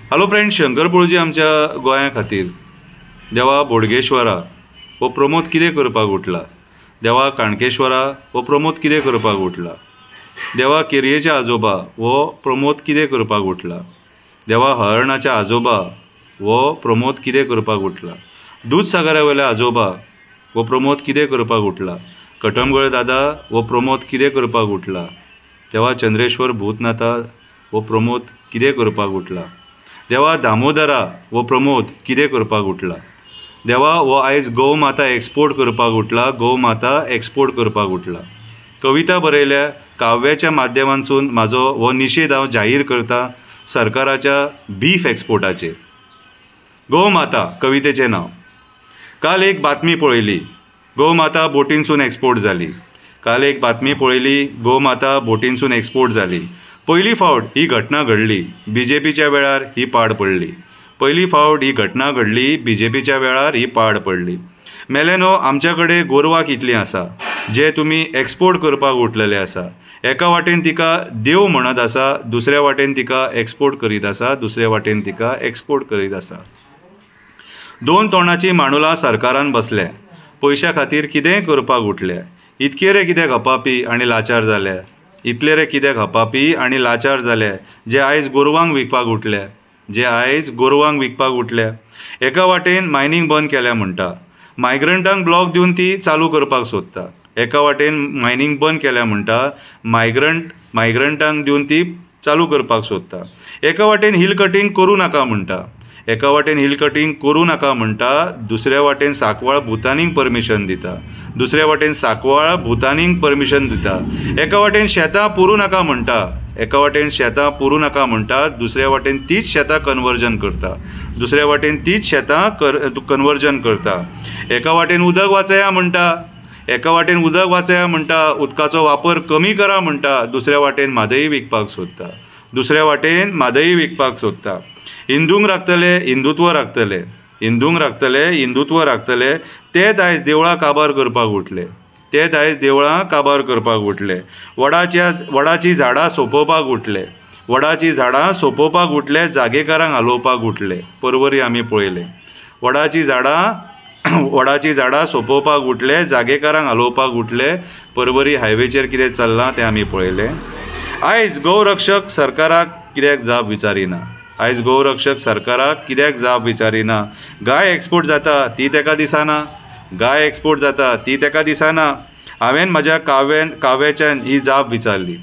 Hello friends, शंकरपोळजी आमच्या गोंया खातीर देवा बोडगेश्वरा हो प्रमोद कितें करपाक उठला, देवा काणकेश्वरा हो प्रमोद कितें करपाक उठला, देवा केरयेचे आजोबा हो प्रमोद कितें करपाक उठला, देवा हळर्णाचे आजोबा हो प्रमोद कितें करपाक उठला, दूधसागरा वयले आजोबा हो प्रमोद कितें करपाक उठला, कटमगळ दादा हो प्रमोद कितें करपाक उठला, देवा चंद्रेश्वर भूतनाथा हो प्रमोद कितें करपाक उठला, देवा दामोदरा हो प्रमोद कितें करपाक उठला, देवा हो आयज गौ माता एक्सपोर्ट करपाक उठला, गौ माता एक्सपोर्ट करपाक उठला। कविता बरयल्या काव्याच्या माध्यमांतसून म्हाजो हो निशेध हांव जाहीर करता सरकाराच्या बीफ एक्सपोर्टाचेर। गौ माता कवितेचें नांव। काल एक बातमी पळयली, गौ माता बोटीनसून एक्सपोर्ट जाली। काल एक बातमी पळयली, गौ माता बोटीनसून एक्सपोर्ट जाली। पयली फावट ही घटना घडली, बीजेपीच्या वेळार ही पाड पडली। पयली फावट ही घटना घडली, बीजेपीच्या वेळार ही पाड पडली। मेलेनो आमच्या कडेन गोरवां कितलीं आसा जे तुमी एक्सपोर्ट करपाक उठलेले आसा। एका वाटेन तिका देव म्हणत आसा, दुसऱ्या वाटेन तिका एक्सपोर्ट करीत आसा, दुसऱ्या वाटेन तिका एक्सपोर्ट करीत आसा। दोन तोंडाची मांडुलां सरकारान बसल्या, पयशा खातीर कितेंय करपाक उठल्या। इतके रे कित्याक हपापी आनी लाचार जाल्या, इतले रे कित्याक हपापी आनी लाचार जाले जे आयज गोरवांक विकपाक उठल्या, जे आयज गोरवांक विकपाक उठल्या। एका वाटेन मायनींग बंद केल्या म्हणटा, मायग्रंटांक ब्लॉक दिवन ती चालू करपाक सोदता। एका वाटेन मायनींग बंद केल्या म्हणटा, मायग्रंटांक दिवन ती चालू करपाक सोदता। एका वाटेन हिल कटींग करूं नाका म्हणटा, एका वाटेन हिल कटींग करूं नाका म्हणटा, दुसऱ्या वाटेन सांकवाळ भुतानींक परमिशन दिता, दुसऱ्या वाटेन सांकवाळ भुतानींक परमिशन दिता। एका वाटेन शेतां पुरूं नाका म्हणटा, एका वाटेन शेतां पुरूं नाका म्हणटा, दुसऱ्या वाटेन तीच शेतां कन्वर्जन करता, दुसऱ्या वाटेन तीच शेतां कन्वर्जन करता। एका वाटेन उदक वाचया म्हणटा, एका वाटेन उदक वाचया म्हणटा, उदकाचो वापर कमी करा म्हणटा, दुसऱ्या वाटेन म्हादई विकपाक सोदता, दुसऱ्या वाटेन म्हादई विकपाक सोदता। हिंदूंक राखतले, हिंदुत्व राखतले, हिंदूंक राखतले, हिंदुत्व राखतले, तेच आयज देवळां काबार करपाक उठले, तेच आयज देवळां काबार करपाक उठले। वडाची झाडां सोंपोवपाक उठले, वडाची झाडां सोंपोवपाक उठले, जागेकारांक हालोवपाक उठले। परवरी आमी पळयले, वडाची झाडां सोंपोवपाक उठले, जागेकारांक हालोवपाक उठले। परवरी हायवेचेर कितें चल्लां तें आमी पळयलें। आयज गौरक्षक सरकाराक कित्याक जाप विचारिना, आयज गौरक्षक सरकाराक कित्याक जाप विचारिना। गाय एक्सपोर्ट जाता ती तेका दिसना, गाय एक्सपोर्ट जाता ती तेका दिसना। हांवें म्हाज्या काव्याच्यान ही जाप विचारली,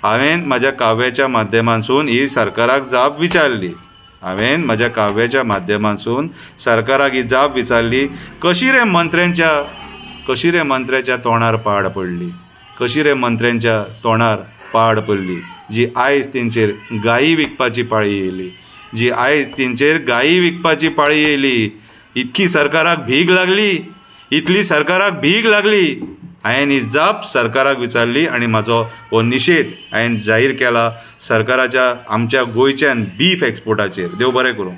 हांवें म्हाज्या काव्याच्या माध्यमांतसून ही सरकाराक जाप विचारली, हांवें म्हाज्या काव्याच्या माध्यमांतसून सरकाराक ही जाप विचारली। कशी रे मंत्र्याच्या तोंडार पाड पडली, कशी रे मंत्र्यांच्या तोंडार पाड पडली, जी आयज तेंचेर गायी विकपाची पाळी येयली, जी आयज तेंचेर गायी विकपाची पाळी येयली। इतकी सरकाराक भीक लागली, इतली सरकाराक भीक लागली। हांवें ही जाप सरकाराक विचारली आनी म्हाजो हो निशेध हांवें जाहीर केला सरकाराच्या आमच्या गोंयच्यान बीफ एक्सपोर्टाचेर। देव बरें करूं।